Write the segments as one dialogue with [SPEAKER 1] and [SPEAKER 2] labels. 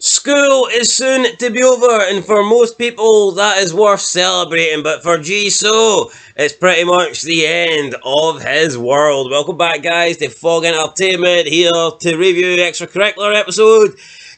[SPEAKER 1] School is soon to be over, and for most people that is worth celebrating, but for Jisoo, it's pretty much the end of his world. Welcome back, guys, to Fog Entertainment, here to review Extracurricular episode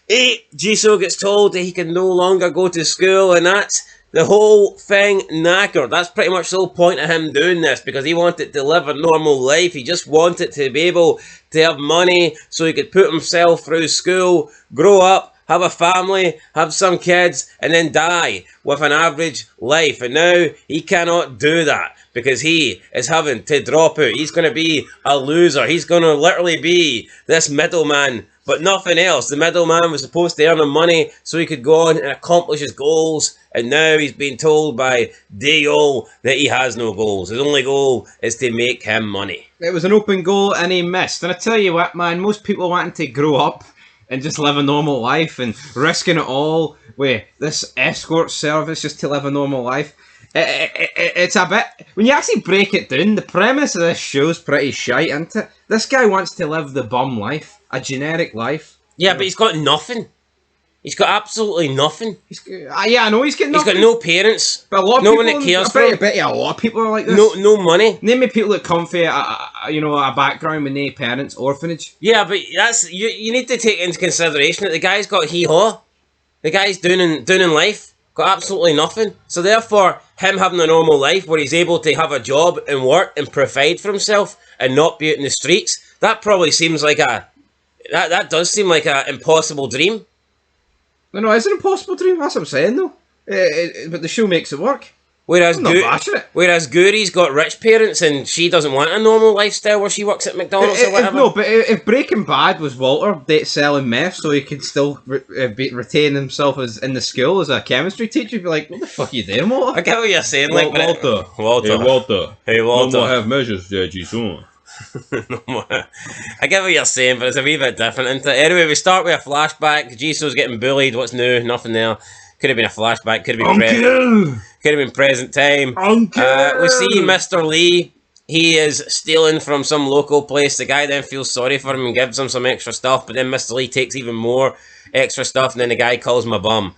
[SPEAKER 1] 8. Jisoo gets told that he can no longer go to school, and that's the whole thing knackered. That's pretty much the whole point of him doing this, because he wanted to live a normal life. He just wanted to be able to have money so he could put himself through school, grow up, have a family, have some kids, and then die with an average life. And now he cannot do that because he is having to drop out. He's going to be a loser. He's going to literally be this middleman, but nothing else. The middleman was supposed to earn him money so he could go on and accomplish his goals. And now he's been told by Daeyeol that he has no goals. His only goal is to make him money.
[SPEAKER 2] It was an open goal and he missed. And I tell you what, man, most people wanting to grow up and just live a normal life and risking it all with this escort service just to live a normal life. It's a bit... When you actually break it down, the premise of this show's pretty shite, isn't it? This guy wants to live the bum life. A generic life.
[SPEAKER 1] Yeah, but he's got nothing. He's got absolutely nothing.
[SPEAKER 2] Yeah, I know he's got nothing.
[SPEAKER 1] He's got no parents.
[SPEAKER 2] But a lot of
[SPEAKER 1] no
[SPEAKER 2] people,
[SPEAKER 1] one that cares
[SPEAKER 2] I
[SPEAKER 1] for him.
[SPEAKER 2] bet you a lot of people are like this.
[SPEAKER 1] No money.
[SPEAKER 2] Name me people that come from a background with no parents, orphanage.
[SPEAKER 1] Yeah, but that's you need to take into consideration that the guy's got hee-haw. The guy's doing in life. Got absolutely nothing. So therefore, him having a normal life where he's able to have a job and work and provide for himself and not be out in the streets, that probably seems like that does seem like an impossible dream.
[SPEAKER 2] No, it's an impossible dream. That's what I'm saying, though. But the show makes it work.
[SPEAKER 1] Whereas
[SPEAKER 2] Whereas
[SPEAKER 1] Gyuri's got rich parents and she doesn't want a normal lifestyle where she works at McDonald's or whatever.
[SPEAKER 2] But if Breaking Bad was Walter selling meth so he could still retain himself as in the school as a chemistry teacher, you'd be like, what the fuck are you doing, Walter?
[SPEAKER 1] I get what you're saying.
[SPEAKER 2] Walter.
[SPEAKER 1] Hey, Walter.
[SPEAKER 2] No more have measures there, Jisoo.
[SPEAKER 1] I get what you're saying, but it's a wee bit different, isn't it? Anyway, we start with a flashback. Jisoo's getting bullied. What's new? Nothing there. Could have been a flashback. Could have been present time. We see Mr. Lee. He is stealing from some local place. The guy then feels sorry for him and gives him some extra stuff, but then Mr. Lee takes even more extra stuff, and then the guy calls him a bum.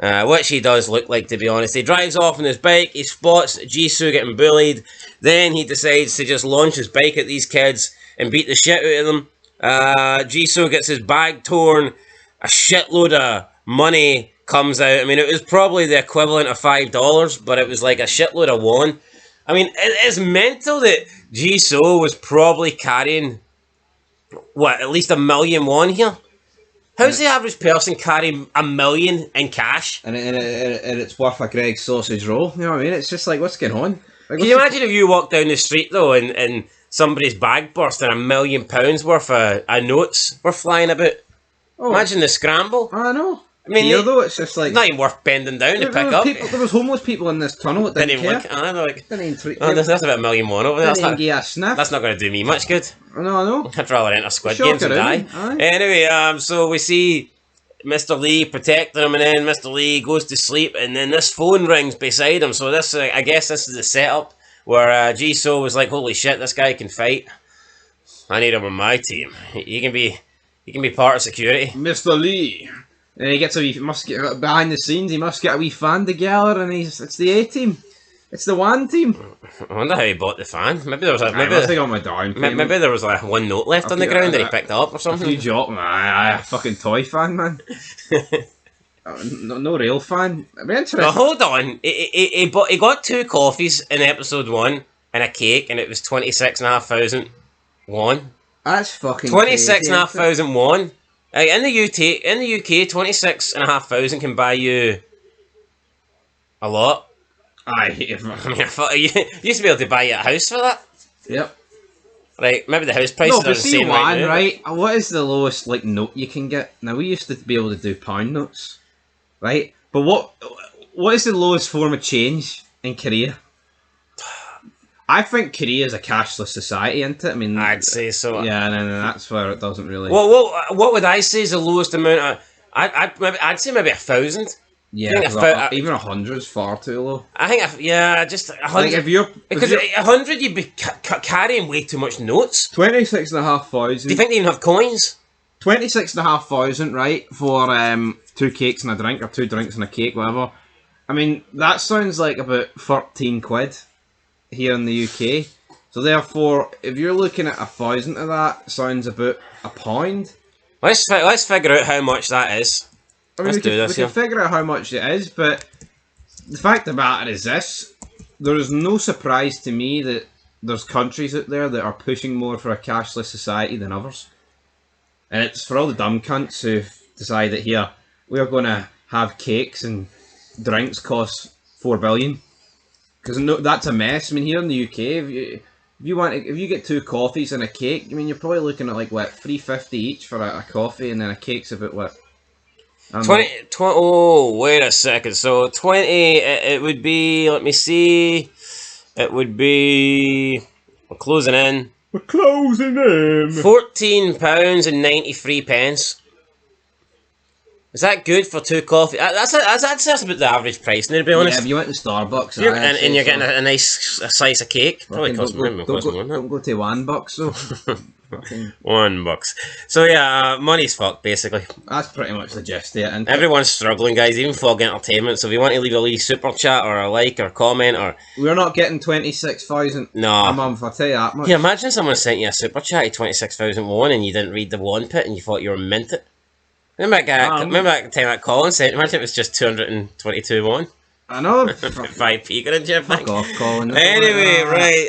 [SPEAKER 1] Which he does look like, to be honest. He drives off on his bike, he spots Jisoo getting bullied, then he decides to just launch his bike at these kids and beat the shit out of them. Jisoo gets his bag torn, a shitload of money comes out. I mean, it was probably the equivalent of $5, but it was like a shitload of won. I mean, it's mental that Jisoo was probably carrying, what, at least 1 million won here? How's the average person carrying 1 million in cash?
[SPEAKER 2] And it's worth a Greg's sausage roll, you know what I mean? It's just like, what's going on? Like,
[SPEAKER 1] can you imagine if you walked down the street, though, and somebody's bag burst and £1 million worth of notes were flying about? Oh. Imagine the scramble.
[SPEAKER 2] I know.
[SPEAKER 1] I mean,
[SPEAKER 2] here, though, it's just like...
[SPEAKER 1] It's not even worth bending down to pick up.
[SPEAKER 2] There was homeless people in this tunnel that didn't care.
[SPEAKER 1] That's about 1 million won over there. That's not going to do me much good.
[SPEAKER 2] I know.
[SPEAKER 1] I'd rather enter Squid Games and die. Anyway, so we see Mr. Lee protecting him, and then Mr. Lee goes to sleep, and then this phone rings beside him. So this, I guess this is the setup where Jisoo was like, holy shit, this guy can fight. I need him on my team. He can be part of security.
[SPEAKER 2] Mr. Lee. And he must get behind the scenes. He must get a wee fan together, and it's the A team. It's the one team.
[SPEAKER 1] I wonder how he bought the fan. Maybe there was maybe there was like 1 note left on the ground that he picked up or something.
[SPEAKER 2] A few drop, a fucking toy fan, man. no real fan. Interesting.
[SPEAKER 1] Well, hold on. He got 2 coffees in episode 1 and a cake, and it was 26,500 won.
[SPEAKER 2] That's fucking
[SPEAKER 1] 26,500 won. In the UK, 26,500 can buy you a lot.
[SPEAKER 2] I hate it.
[SPEAKER 1] I mean, you used to be able to buy you a house for that.
[SPEAKER 2] Yep.
[SPEAKER 1] Right, maybe the house prices are the same
[SPEAKER 2] right now. What is the lowest note you can get? Now, we used to be able to do pound notes, right? But what is the lowest form of change in Korea? I think Korea is a cashless society, isn't it? I mean,
[SPEAKER 1] I'd say so.
[SPEAKER 2] Yeah, no, that's where it doesn't really.
[SPEAKER 1] Well, what would I say is the lowest amount? I'd say maybe 1,000.
[SPEAKER 2] Yeah, even 100 is far too low.
[SPEAKER 1] I think, just 100.
[SPEAKER 2] Like
[SPEAKER 1] because 100, you'd be carrying way too much notes.
[SPEAKER 2] 26,500.
[SPEAKER 1] Do you think they even have coins?
[SPEAKER 2] 26,500, right, for 2 cakes and a drink, or 2 drinks and a cake, whatever. I mean, that sounds like about 13 quid here in the UK. So therefore, if you're looking at 1,000 of that, sounds about £1.
[SPEAKER 1] Let's figure out how much that is.
[SPEAKER 2] I mean, we can figure out how much it is, but the fact of the matter is this: there is no surprise to me that there's countries out there that are pushing more for a cashless society than others, and it's for all the dumb cunts who've decided here we're going to have cakes and drinks cost 4 billion, because no, that's a mess. I mean, here in the UK, if you get 2 coffees and a cake, I mean, you're probably looking at like what, $3.50 each for a coffee, and then a cake's about what?
[SPEAKER 1] 20, oh, wait a second. So 20, it would be, let me see. It would be, we're closing in.
[SPEAKER 2] We're closing in.
[SPEAKER 1] £14.93. Is that good for 2 coffee? That's about the average price, to be honest.
[SPEAKER 2] Yeah, if you went to Starbucks
[SPEAKER 1] and you're getting a nice slice of cake, probably costs more.
[SPEAKER 2] Don't go to $1 though.
[SPEAKER 1] $1. So yeah, money's fucked basically.
[SPEAKER 2] That's pretty much the gist of it.
[SPEAKER 1] Everyone's struggling, guys. Even Fog Entertainment. So if you want to leave a wee super chat or a like or comment or,
[SPEAKER 2] we're not getting 26,000 a month. I'll tell you that much.
[SPEAKER 1] Yeah, imagine someone sent you a super chat of 26,000 won and you didn't read the one pit and you thought you were minted. Remember that time that Colin sent? Imagine it was just 222 won.
[SPEAKER 2] I know.
[SPEAKER 1] 5p, couldn't you?
[SPEAKER 2] Fuck off, Colin.
[SPEAKER 1] Anyway, right.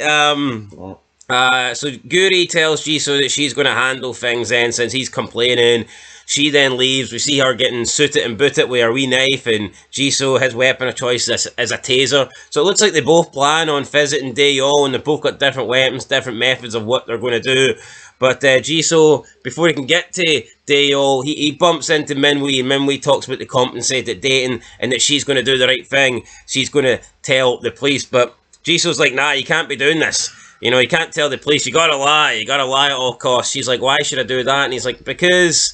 [SPEAKER 1] So Gyuri tells Jisoo that she's going to handle things then, since he's complaining. She then leaves. We see her getting suited and booted with a wee knife, and Jisoo, his weapon of choice is a taser. So it looks like they both plan on visiting Daeyeol, and they both got different weapons, different methods of what they're going to do. But Jisoo, before he can get to Daeyeol, he bumps into Minwee, and Minwee talks about the compensated dating and that she's going to do the right thing. She's going to tell the police. But Jisoo's like, nah, you can't be doing this. You know, you can't tell the police. You gotta lie. You gotta lie at all costs. She's like, why should I do that? And he's like, because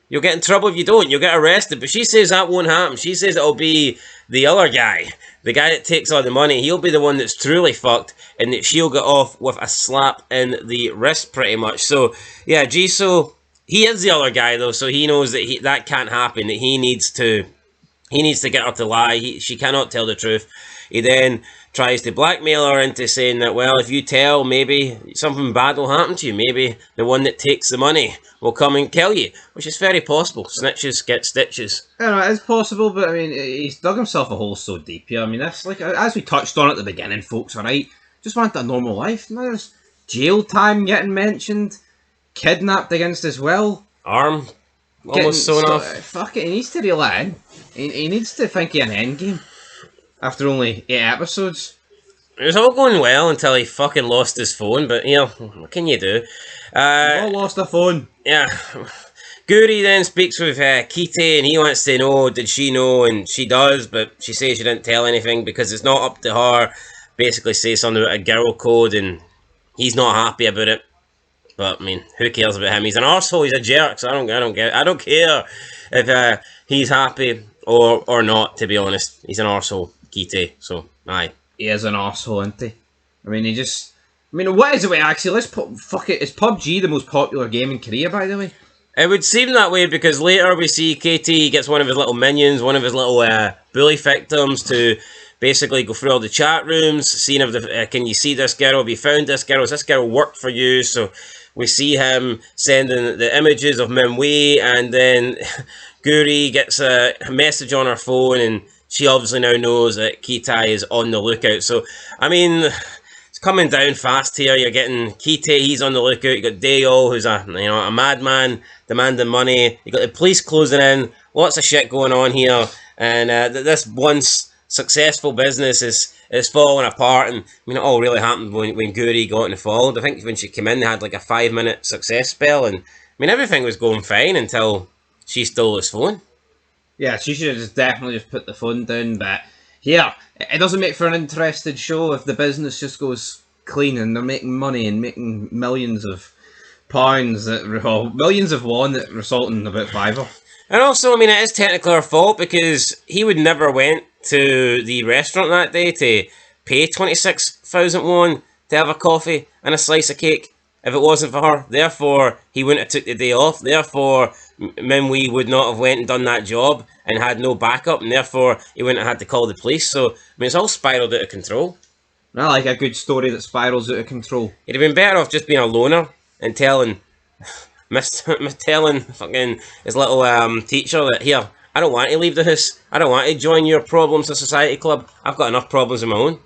[SPEAKER 1] you'll get in trouble if you don't. You'll get arrested. But she says that won't happen. She says it'll be the other guy. The guy that takes all the money. He'll be the one that's truly fucked. And that she'll get off with a slap in the wrist, pretty much. So, yeah, Jisoo, he is the other guy, though. So he knows that that can't happen. That he needs to get her to lie. She cannot tell the truth. He then tries to blackmail her into saying that, well, if you tell, maybe something bad will happen to you. Maybe the one that takes the money will come and kill you, which is very possible. Snitches get stitches.
[SPEAKER 2] I know, it's possible, but I mean, he's dug himself a hole so deep here. I mean, that's like, as we touched on at the beginning, folks, alright? Just want a normal life. Now there's jail time getting mentioned, kidnapped against his will.
[SPEAKER 1] Arm almost sewn off.
[SPEAKER 2] Fuck it, he needs to reel it in. He needs to think of an end game. After only 8 episodes.
[SPEAKER 1] It was all going well until he fucking lost his phone, but, you know, what can you do?
[SPEAKER 2] All lost a phone.
[SPEAKER 1] Yeah. Gyuri then speaks with Kite, and he wants to know, did she know? And she does, but she says she didn't tell anything because it's not up to her. Basically say something about a girl code, and he's not happy about it. But, I mean, who cares about him? He's an arsehole, he's a jerk, so I don't care if he's happy or not, to be honest. He's an arsehole. Kite, so aye.
[SPEAKER 2] He is an arsehole, isn't he? I mean, what is it? Actually, fuck it. Is PUBG the most popular game in Korea, by the way?
[SPEAKER 1] It would seem that way because later we see KT gets one of his little minions, one of his little bully victims, to basically go through all the chat rooms, seeing if can you see this girl? Have you found this girl? Has this girl worked for you? So we see him sending the images of Minwee, and then Gyuri gets a message on her phone, and she obviously now knows that Kitai is on the lookout. So, I mean, it's coming down fast here. You're getting Kitai, he's on the lookout. You got Daeyeol, who's a madman demanding money. You got the police closing in. Lots of shit going on here. And this once successful business is falling apart. And, I mean, it all really happened when Gyuri got involved. I think when she came in, they had like a 5-minute success spell. And, I mean, everything was going fine until she stole his phone.
[SPEAKER 2] Yeah, she should have definitely just put the phone down, but yeah, it doesn't make for an interesting show if the business just goes clean and they're making money and making millions of pounds, millions of won that result in about $5.
[SPEAKER 1] And also, I mean, it is technically her fault because he would never went to the restaurant that day to pay 26,000 won to have a coffee and a slice of cake. if it wasn't for her. Therefore, he wouldn't have took the day off. Therefore, Minwee would not have went and done that job and had no backup, and therefore he wouldn't have had to call the police. So, I mean, it's all spiraled out of control.
[SPEAKER 2] I like a good story that spirals out of control.
[SPEAKER 1] He'd have been better off just being a loner and telling telling fucking his little teacher that, here, I don't want to leave the house. I don't want to join your Problems of Society club. I've got enough problems of my own.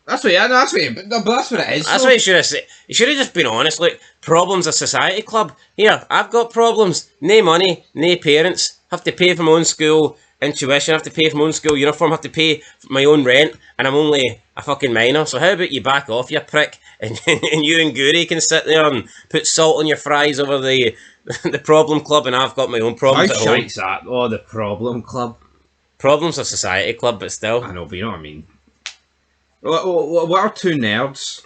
[SPEAKER 2] That's what, that's what it is.
[SPEAKER 1] That's what he should have said. He should have just been honest. Look, Problems of Society club. Here, I've got problems. No money, no parents. Have to pay for my own school tuition. Have to pay for my own school uniform. Have to pay for my own rent. And I'm only a fucking minor. So how about you back off, you prick? And you and Gyuri can sit there and put salt on your fries over the problem club, and I've got my own problems at home.
[SPEAKER 2] How shite's that? Oh, the problem club.
[SPEAKER 1] Problems of Society club, but still.
[SPEAKER 2] I know, but you know what I mean. What are two nerds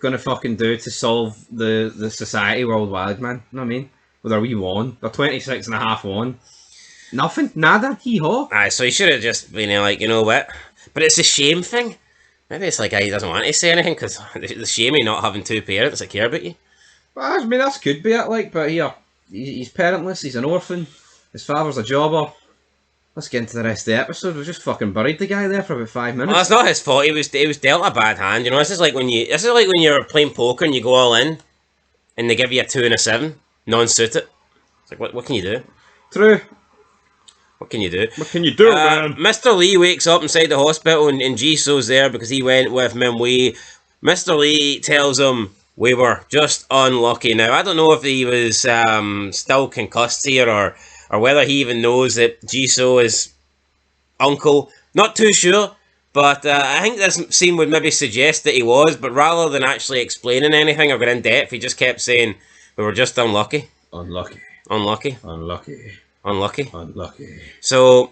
[SPEAKER 2] gonna fucking do to solve the society worldwide, man? You know what I mean? With their wee wand. They're 26 and a half on. Nothing. Nada. Hee-haw.
[SPEAKER 1] Aye, so he should have just been like, you know what? But it's a shame thing. Maybe it's like he doesn't want to say anything because the shame of not having two parents that care about you.
[SPEAKER 2] Well, I mean, that could be it, like, but here, he's parentless, he's an orphan, his father's a jobber. Let's get into the rest of the episode. We just fucking buried the guy there for about 5 minutes.
[SPEAKER 1] Well, it's not his fault. He was dealt a bad hand. You know, this is like when you're playing poker and you go all in, and they give you a 2 and a 7, non-suited. It's like what can you do?
[SPEAKER 2] True.
[SPEAKER 1] What can you do?
[SPEAKER 2] What can you do, man?
[SPEAKER 1] Mr. Lee wakes up inside the hospital and Jisoo's there because he went with Minwee. Mr. Lee tells him, we were just unlucky. Now, I don't know if he was still concussed here or whether he even knows that Jisoo is uncle. Not too sure, but I think this scene would maybe suggest that he was, but rather than actually explaining anything or going in depth, he just kept saying, we were just unlucky.
[SPEAKER 2] Unlucky.
[SPEAKER 1] Unlucky.
[SPEAKER 2] Unlucky.
[SPEAKER 1] Unlucky.
[SPEAKER 2] Unlucky.
[SPEAKER 1] So,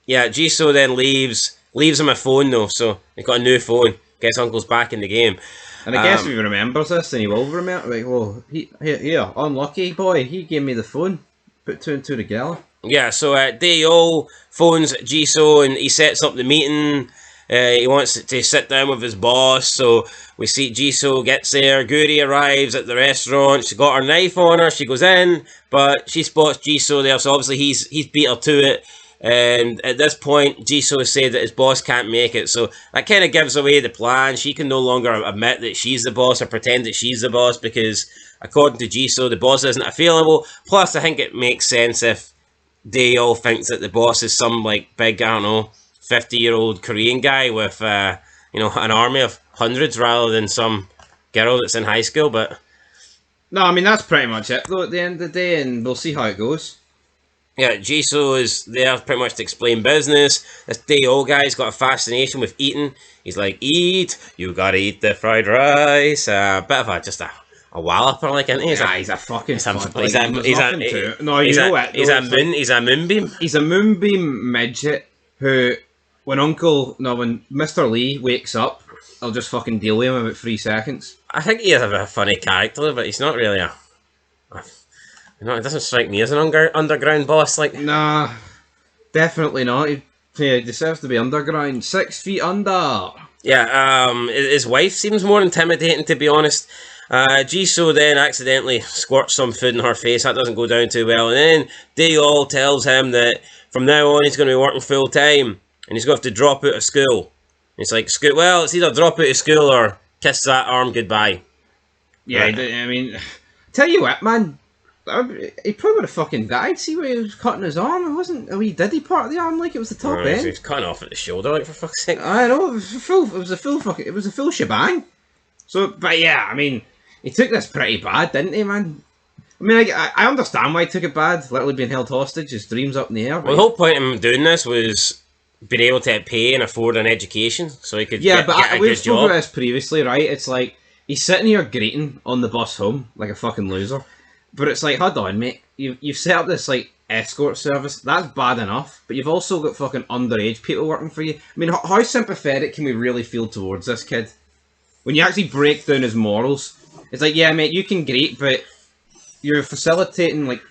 [SPEAKER 1] yeah, Jisoo then leaves him a phone though, so he got a new phone. Guess Uncle's back in the game.
[SPEAKER 2] And I guess if he remembers this, then he will remember. Like, well, here, unlucky boy, he gave me the phone. Put 2 and 2 together.
[SPEAKER 1] Yeah, so Daeyeol phones Jisoo and he sets up the meeting. He wants to sit down with his boss, so we see Jisoo gets there. Gyuri arrives at the restaurant. She's got her knife on her. She goes in, but she spots Jisoo there, so obviously he's beat her to it. And at this point, Jisoo has said that his boss can't make it, so that kind of gives away the plan. She can no longer admit that she's the boss or pretend that she's the boss because, according to Jisoo, the boss isn't available. Plus, I think it makes sense if Daeyeol thinks that the boss is some like big, I don't know, 50-year-old Korean guy with an army of hundreds rather than some girl that's in high school. But
[SPEAKER 2] no, I mean that's pretty much it though at the end of the day, and we'll see how it goes.
[SPEAKER 1] Yeah, Jisoo is there pretty much to explain business. This Daeyeol guy's got a fascination with eating. He's like, eat, you gotta eat the fried rice. Bit of a walloper, like, isn't he? He's a
[SPEAKER 2] fucking
[SPEAKER 1] moonbeam.
[SPEAKER 2] He's a moonbeam midget who, when Mr. Lee wakes up, I'll just fucking deal with him in about 3 seconds.
[SPEAKER 1] I think he has a funny character, but he's not really it doesn't strike me as an underground boss. Like,
[SPEAKER 2] nah, definitely not. He deserves to be underground. 6 feet under.
[SPEAKER 1] Yeah, his wife seems more intimidating, to be honest. Jisoo then accidentally squirts some food in her face. That doesn't go down too well. And then Daeyeol tells him that from now on he's going to be working full time and he's going to have to drop out of school. And he's like, well, it's either drop out of school or kiss that arm goodbye.
[SPEAKER 2] Yeah, right. I mean, tell you what, man. He probably would have fucking died. See where he was cutting his arm? It wasn't a wee diddy part of the arm, like it was the top end.
[SPEAKER 1] He was cutting off at the shoulder, like, for fuck's sake.
[SPEAKER 2] I know, it was a full shebang. So, but yeah, I mean, he took this pretty bad, didn't he, man? I mean, I understand why he took it bad. Literally being held hostage, his dreams up in the air.
[SPEAKER 1] Well, the whole point of him doing this was being able to pay and afford an education, so he could get a good job.
[SPEAKER 2] We've spoken about this previously, right? It's like he's sitting here greeting on the bus home like a fucking loser. But it's like, hold on, mate. You've set up this like escort service. That's bad enough. But you've also got fucking underage people working for you. I mean, how sympathetic can we really feel towards this kid? When you actually break down his morals, it's like, yeah, mate, you can greet, but you're facilitating like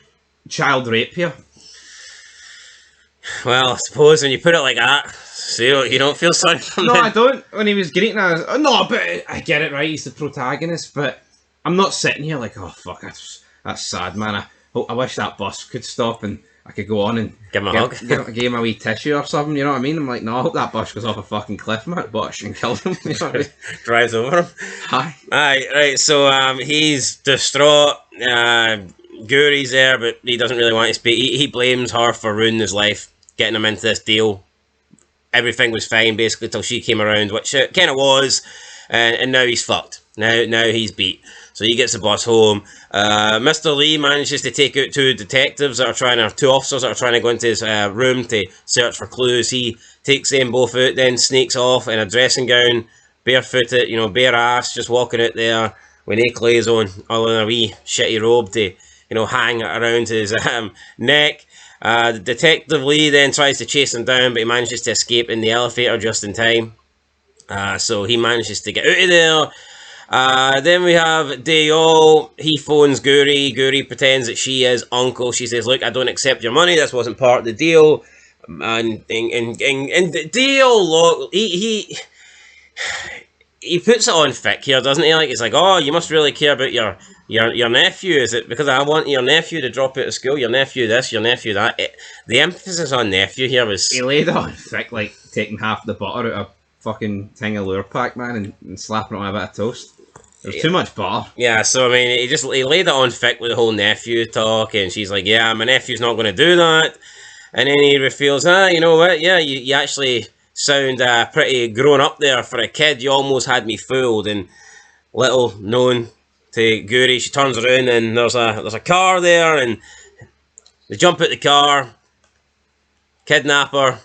[SPEAKER 2] child rape here.
[SPEAKER 1] Well, I suppose when you put it like that, so you don't feel sorry for him.
[SPEAKER 2] No, I don't. When he was greeting, I was, no, but I get it, right? He's the protagonist, but I'm not sitting here like, oh fuck, that's sad, man. I wish that bus could stop and I could go on and
[SPEAKER 1] give him a hug.
[SPEAKER 2] Give him a wee tissue or something, you know what I mean? I'm like, no, I hope that bus goes off a fucking cliff, mate, bush, and kills him. You know what I mean?
[SPEAKER 1] Drives over him.
[SPEAKER 2] Hi.
[SPEAKER 1] Aye, right, so he's distraught. Gyuri's there, but he doesn't really want to speak. He blames her for ruining his life, getting him into this deal. Everything was fine, basically, till she came around, which it kind of was, and now he's fucked. Now he's beat. So he gets the bus home. Mr. Lee manages to take out two officers that are trying to go into his room to search for clues. He takes them both out, then sneaks off in a dressing gown, barefooted, bare ass, just walking out there with no clothes on, all in a wee shitty robe to, hang around his neck. Detective Lee then tries to chase him down, but he manages to escape in the elevator just in time. So he manages to get out of there. Then we have Daeyeol. He phones Gyuri. Gyuri pretends that she is uncle. She says, "Look, I don't accept your money. This wasn't part of the deal." And Daeyeol, he puts it on thick here, doesn't he? Like, it's like, oh, you must really care about your nephew. Is it because I want your nephew to drop out of school? Your nephew this, your nephew that. The emphasis on nephew here was...
[SPEAKER 2] He laid it on thick, like taking half the butter out of fucking thing of lure pack, man, and slapping it on a bit of toast. There's too much butter.
[SPEAKER 1] Yeah, so I mean, he laid it on thick with the whole nephew talk, and she's like, yeah, my nephew's not going to do that. And then he reveals, you know what, yeah, you actually sound pretty grown up there for a kid. You almost had me fooled. And little known to Gyuri, she turns around and there's a car there, and they jump out the car, kidnapper,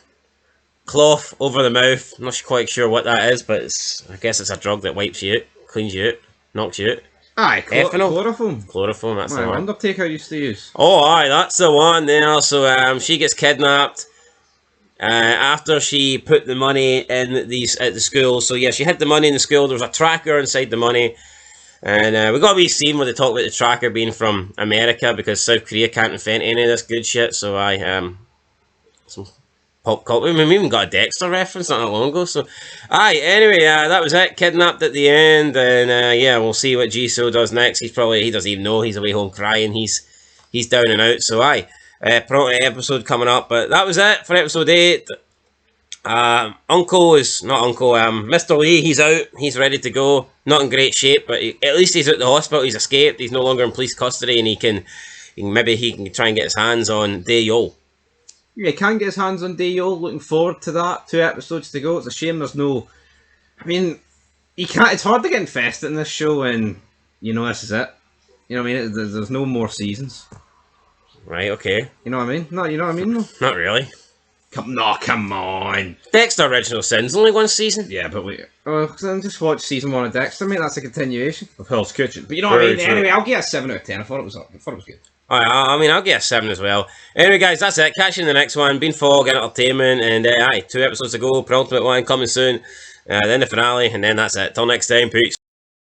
[SPEAKER 1] cloth over the mouth. I'm not quite sure what that is, but I guess it's a drug that wipes you out, cleans you out, knocks you out.
[SPEAKER 2] Aye, chloroform.
[SPEAKER 1] Chloroform, that's the one.
[SPEAKER 2] Undertaker used to use.
[SPEAKER 1] Oh, aye, that's the one there. So she gets kidnapped after she put the money in at the school. So yeah, she hid the money in the school. There was a tracker inside the money. And we got a wee scene where they talk about the tracker being from America because South Korea can't invent any of this good shit. So some pop culture. We even got a Dexter reference not that long ago. So, anyway, that was it. Kidnapped at the end, and yeah, we'll see what Jisoo does next. He doesn't even know. He's away home crying. He's down and out. So, probably episode coming up. But that was it for episode 8. Mr. Lee, he's out. He's ready to go. Not in great shape, but at least he's out the hospital. He's escaped. He's no longer in police custody, and he can try and get his hands on Daeyeol.
[SPEAKER 2] Yeah, he can get his hands on Daeyeol. Looking forward to that. 2 episodes to go. It's a shame there's no... I mean, it's hard to get invested in this show and, this is it. You know what I mean? There's no more seasons.
[SPEAKER 1] Right, okay.
[SPEAKER 2] You know what I mean? No, you know what I mean? No?
[SPEAKER 1] Not really.
[SPEAKER 2] Come on.
[SPEAKER 1] Dexter Original Sin's only one season.
[SPEAKER 2] Yeah, but just watch season 1 of Dexter, mate. That's a continuation of Hell's Kitchen. But you know what I mean? True. Anyway, I'll give it a 7 out of 10. I thought it was good.
[SPEAKER 1] I'll get a 7 as well. Anyway, guys, that's it. Catch you in the next one. Been Fog Entertainment, and 2 episodes to go. Penultimate one coming soon. Then the finale, and then that's it. Till next time, peace.